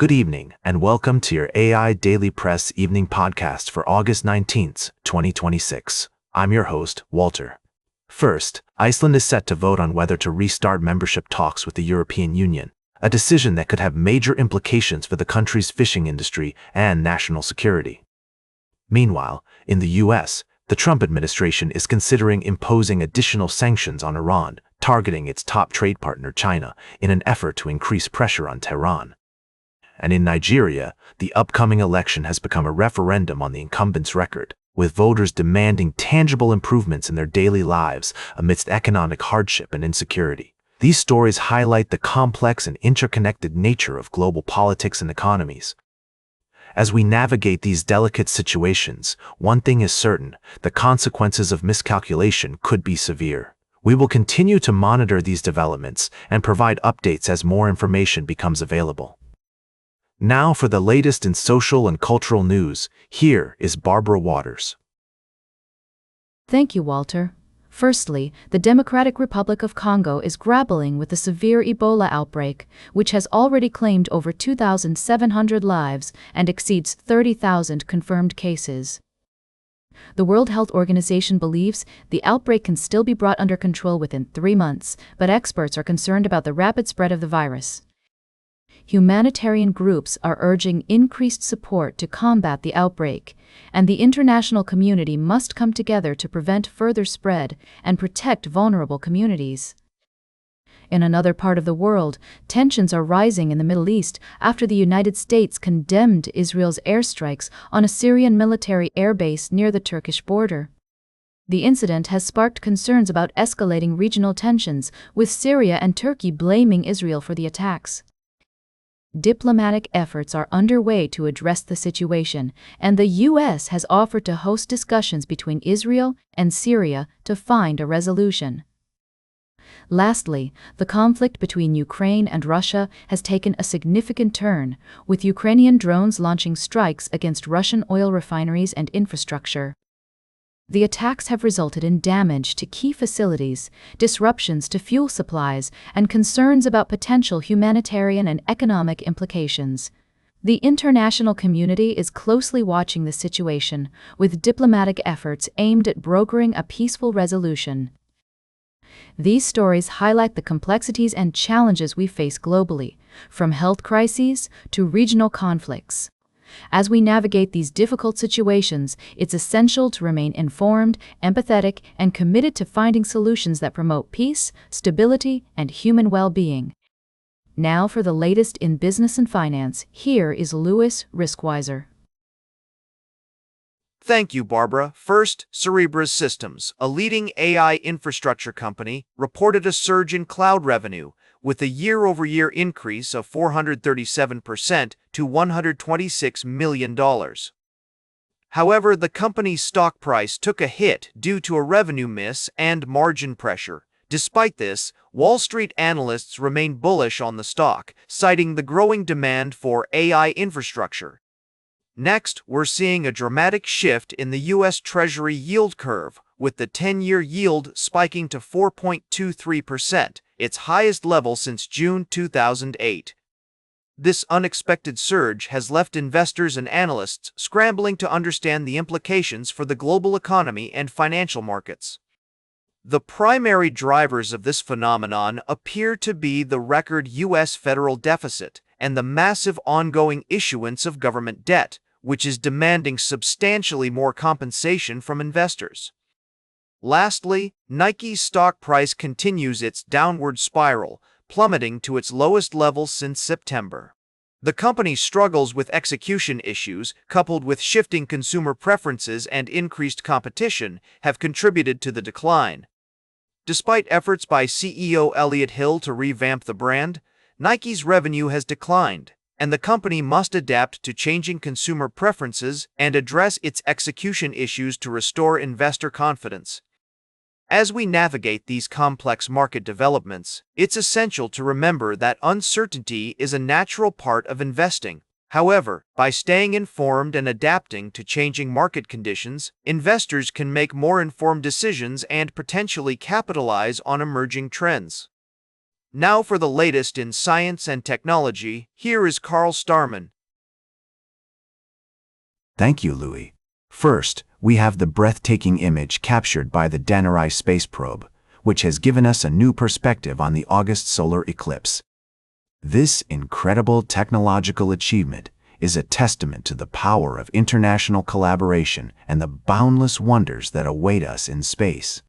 Good evening, and welcome to your AI Daily Press evening podcast for August 19th, 2026. I'm your host, Walter. First, Iceland is set to vote on whether to restart membership talks with the European Union, a decision that could have major implications for the country's fishing industry and national security. Meanwhile, in the US, the Trump administration is considering imposing additional sanctions on Iran, targeting its top trade partner, China, in an effort to increase pressure on Tehran. And in Nigeria, the upcoming election has become a referendum on the incumbent's record, with voters demanding tangible improvements in their daily lives amidst economic hardship and insecurity. These stories highlight the complex and interconnected nature of global politics and economies. As we navigate these delicate situations, one thing is certain: the consequences of miscalculation could be severe. We will continue to monitor these developments and provide updates as more information becomes available. Now for the latest in social and cultural news, here is Barbara Waters. Thank you, Walter. Firstly, the Democratic Republic of Congo is grappling with a severe Ebola outbreak, which has already claimed over 2,700 lives and exceeds 30,000 confirmed cases. The World Health Organization believes the outbreak can still be brought under control within 3 months, but experts are concerned about the rapid spread of the virus. Humanitarian groups are urging increased support to combat the outbreak, and the international community must come together to prevent further spread and protect vulnerable communities. In another part of the world, tensions are rising in the Middle East after the United States condemned Israel's airstrikes on a Syrian military airbase near the Turkish border. The incident has sparked concerns about escalating regional tensions, with Syria and Turkey blaming Israel for the attacks. Diplomatic efforts are underway to address the situation, and the U.S. has offered to host discussions between Israel and Syria to find a resolution. Lastly, the conflict between Ukraine and Russia has taken a significant turn, with Ukrainian drones launching strikes against Russian oil refineries and infrastructure. The attacks have resulted in damage to key facilities, disruptions to fuel supplies, and concerns about potential humanitarian and economic implications. The international community is closely watching the situation, with diplomatic efforts aimed at brokering a peaceful resolution. These stories highlight the complexities and challenges we face globally, from health crises to regional conflicts. As we navigate these difficult situations, it's essential to remain informed, empathetic, and committed to finding solutions that promote peace, stability, and human well-being. Now for the latest in business and finance, here is Louis Riskwiser. Thank you, Barbara. First, Cerebras Systems, a leading AI infrastructure company, reported a surge in cloud revenue, with a year-over-year increase of 437% to $126 million. However, the company's stock price took a hit due to a revenue miss and margin pressure. Despite this, Wall Street analysts remain bullish on the stock, citing the growing demand for AI infrastructure. Next, we're seeing a dramatic shift in the US Treasury yield curve, with the 10-year yield spiking to 4.23%, its highest level since June 2008. This unexpected surge has left investors and analysts scrambling to understand the implications for the global economy and financial markets. The primary drivers of this phenomenon appear to be the record U.S. federal deficit and the massive ongoing issuance of government debt, which is demanding substantially more compensation from investors. Lastly, Nike's stock price continues its downward spiral, plummeting to its lowest level since September. The company struggles with execution issues, coupled with shifting consumer preferences and increased competition, have contributed to the decline. Despite efforts by CEO Elliott Hill to revamp the brand, Nike's revenue has declined, and the company must adapt to changing consumer preferences and address its execution issues to restore investor confidence. As we navigate these complex market developments, it's essential to remember that uncertainty is a natural part of investing. However, by staying informed and adapting to changing market conditions, investors can make more informed decisions and potentially capitalize on emerging trends. Now for the latest in science and technology, here is Carl Starman. Thank you, Louis. First, we have the breathtaking image captured by the Danari space probe, which has given us a new perspective on the August solar eclipse. This incredible technological achievement is a testament to the power of international collaboration and the boundless wonders that await us in space.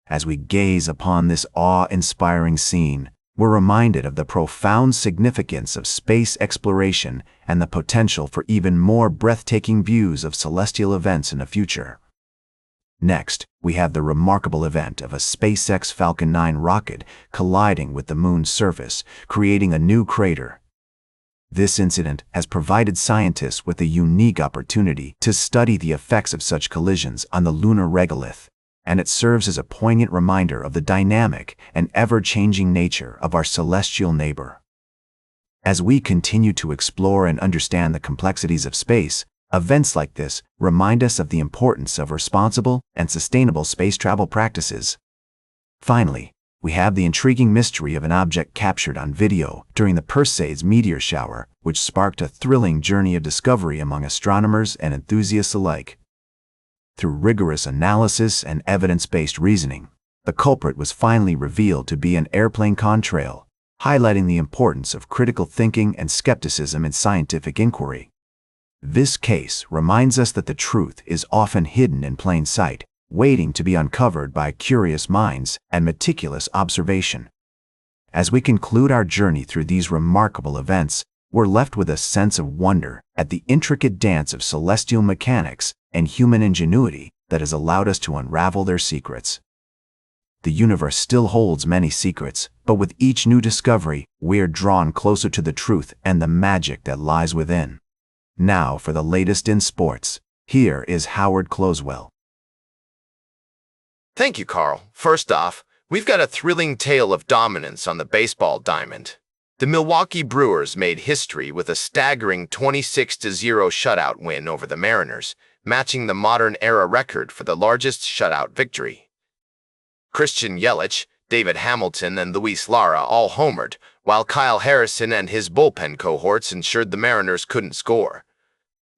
As we gaze upon this awe-inspiring scene, we're reminded of the profound significance of space exploration and the potential for even more breathtaking views of celestial events in the future. Next, we have the remarkable event of a SpaceX Falcon 9 rocket colliding with the moon's surface, creating a new crater. This incident has provided scientists with a unique opportunity to study the effects of such collisions on the lunar regolith, and it serves as a poignant reminder of the dynamic and ever-changing nature of our celestial neighbor. As we continue to explore and understand the complexities of space, events like this remind us of the importance of responsible and sustainable space travel practices. Finally, we have the intriguing mystery of an object captured on video during the Perseids meteor shower, which sparked a thrilling journey of discovery among astronomers and enthusiasts alike. Through rigorous analysis and evidence-based reasoning, the culprit was finally revealed to be an airplane contrail, highlighting the importance of critical thinking and skepticism in scientific inquiry. This case reminds us that the truth is often hidden in plain sight, waiting to be uncovered by curious minds and meticulous observation. As we conclude our journey through these remarkable events, we're left with a sense of wonder at the intricate dance of celestial mechanics and human ingenuity that has allowed us to unravel their secrets. The universe still holds many secrets, but with each new discovery, we are drawn closer to the truth and the magic that lies within. Now for the latest in sports, here is Howard Closewell. Thank you, Carl. First off, we've got a thrilling tale of dominance on the baseball diamond. The Milwaukee Brewers made history with a staggering 26-0 shutout win over the Mariners, matching the modern-era record for the largest shutout victory. Christian Yelich, David Hamilton, and Luis Lara all homered, while Kyle Harrison and his bullpen cohorts ensured the Mariners couldn't score.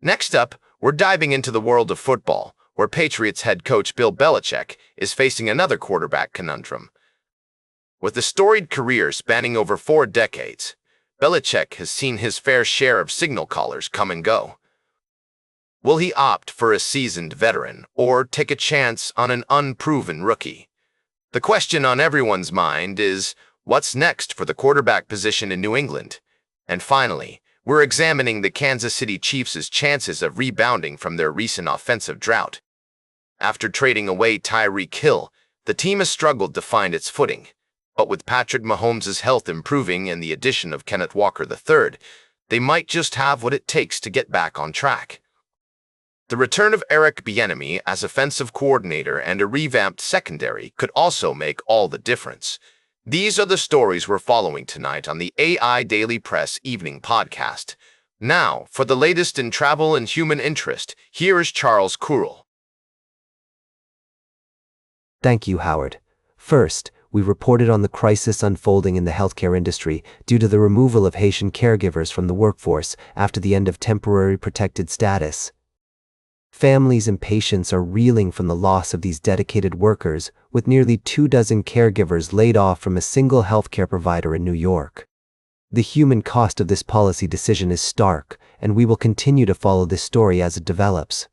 Next up, we're diving into the world of football, where Patriots head coach Bill Belichick is facing another quarterback conundrum. With a storied career spanning over 4 decades, Belichick has seen his fair share of signal callers come and go. Will he opt for a seasoned veteran or take a chance on an unproven rookie? The question on everyone's mind is, what's next for the quarterback position in New England? And finally, we're examining the Kansas City Chiefs' chances of rebounding from their recent offensive drought. After trading away Tyreek Hill, the team has struggled to find its footing. But with Patrick Mahomes' health improving and the addition of Kenneth Walker III, they might just have what it takes to get back on track. The return of Eric Bieniemy as offensive coordinator and a revamped secondary could also make all the difference. These are the stories we're following tonight on the AIDailyPress Evening Podcast. Now, for the latest in travel and human interest, here is Charles Kurl. Thank you, Howard. First, we reported on the crisis unfolding in the healthcare industry due to the removal of Haitian caregivers from the workforce after the end of temporary protected status. Families and patients are reeling from the loss of these dedicated workers, with nearly 24 caregivers laid off from a single healthcare provider in New York. The human cost of this policy decision is stark, and we will continue to follow this story as it develops.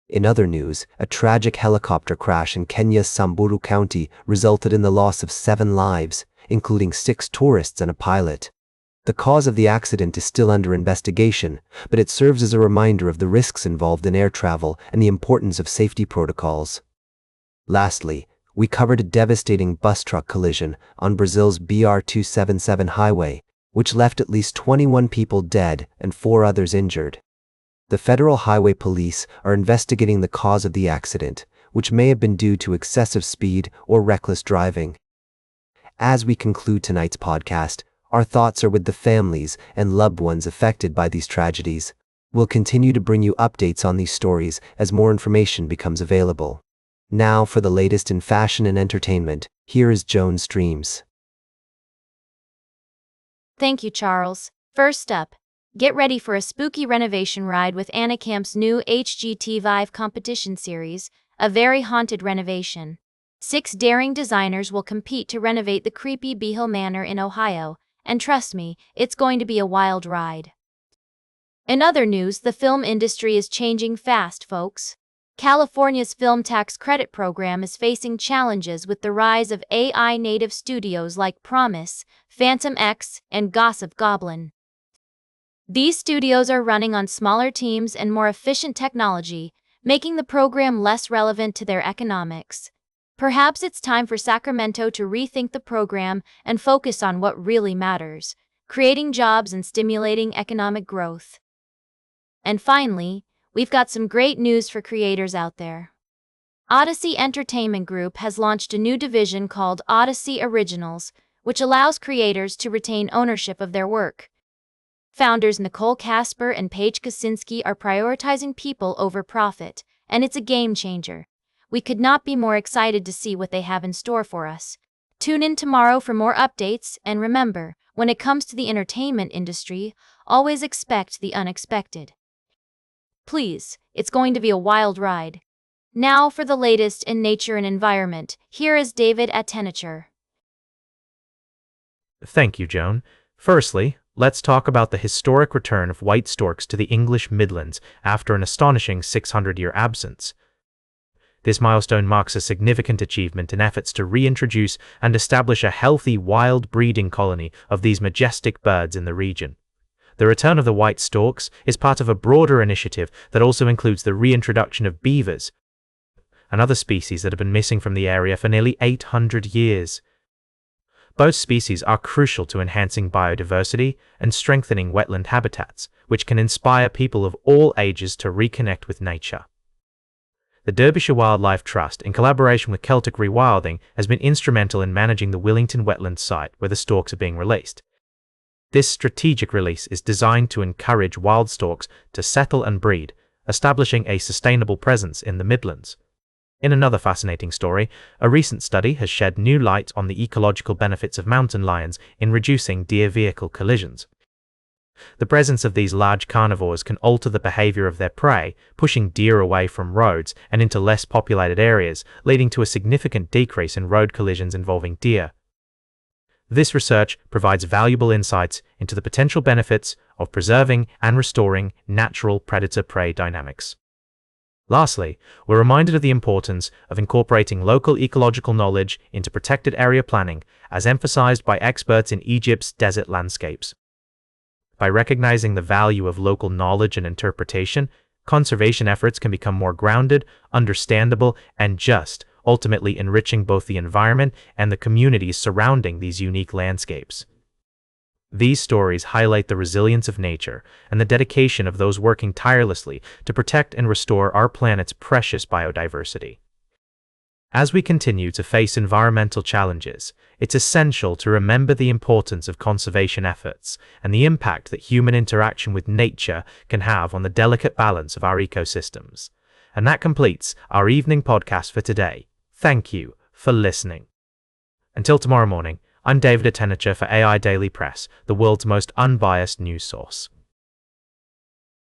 In other news, a tragic helicopter crash in Kenya's Samburu County resulted in the loss of 7 lives, including 6 tourists and a pilot. The cause of the accident is still under investigation, but it serves as a reminder of the risks involved in air travel and the importance of safety protocols. Lastly, we covered a devastating bus truck collision on Brazil's BR-277 highway, which left at least 21 people dead and 4 others injured. The Federal Highway Police are investigating the cause of the accident, which may have been due to excessive speed or reckless driving. As we conclude tonight's podcast, our thoughts are with the families and loved ones affected by these tragedies. We'll continue to bring you updates on these stories as more information becomes available. Now for the latest in fashion and entertainment, here is Joan Streams. Thank you, Charles. First up, get ready for a spooky renovation ride with Anna Camp's new HGT Vive competition series, a very haunted renovation. 6 daring designers will compete to renovate the creepy Behill Manor in Ohio, and trust me, it's going to be a wild ride. In other news, the film industry is changing fast, folks. California's film tax credit program is facing challenges with the rise of AI native studios like Promise, Phantom X, and Gossip Goblin. These studios are running on smaller teams and more efficient technology, making the program less relevant to their economics. Perhaps it's time for Sacramento to rethink the program and focus on what really matters, creating jobs and stimulating economic growth. And finally, we've got some great news for creators out there. Odyssey Entertainment Group has launched a new division called Odyssey Originals, which allows creators to retain ownership of their work. Founders Nicole Casper and Paige Kaczynski are prioritizing people over profit, and it's a game changer. We could not be more excited to see what they have in store for us. Tune in tomorrow for more updates, and remember, when it comes to the entertainment industry, always expect the unexpected. Please, it's going to be a wild ride. Now for the latest in nature and environment, here is David Attenacher. Thank you, Joan. Firstly, let's talk about the historic return of white storks to the English Midlands after an astonishing 600-year absence. This milestone marks a significant achievement in efforts to reintroduce and establish a healthy wild breeding colony of these majestic birds in the region. The return of the white storks is part of a broader initiative that also includes the reintroduction of beavers, another species that have been missing from the area for nearly 800 years. Both species are crucial to enhancing biodiversity and strengthening wetland habitats, which can inspire people of all ages to reconnect with nature. The Derbyshire Wildlife Trust, in collaboration with Celtic Rewilding, has been instrumental in managing the Willington wetland site where the storks are being released. This strategic release is designed to encourage wild storks to settle and breed, establishing a sustainable presence in the Midlands. In another fascinating story, a recent study has shed new light on the ecological benefits of mountain lions in reducing deer-vehicle collisions. The presence of these large carnivores can alter the behavior of their prey, pushing deer away from roads and into less populated areas, leading to a significant decrease in road collisions involving deer. This research provides valuable insights into the potential benefits of preserving and restoring natural predator-prey dynamics. Lastly, we're reminded of the importance of incorporating local ecological knowledge into protected area planning, as emphasized by experts in Egypt's desert landscapes. By recognizing the value of local knowledge and interpretation, conservation efforts can become more grounded, understandable, and just, ultimately enriching both the environment and the communities surrounding these unique landscapes. These stories highlight the resilience of nature and the dedication of those working tirelessly to protect and restore our planet's precious biodiversity. As we continue to face environmental challenges, it's essential to remember the importance of conservation efforts and the impact that human interaction with nature can have on the delicate balance of our ecosystems. And that completes our evening podcast for today. Thank you for listening. Until tomorrow morning, I'm David Attenacher for AI Daily Press, the world's most unbiased news source.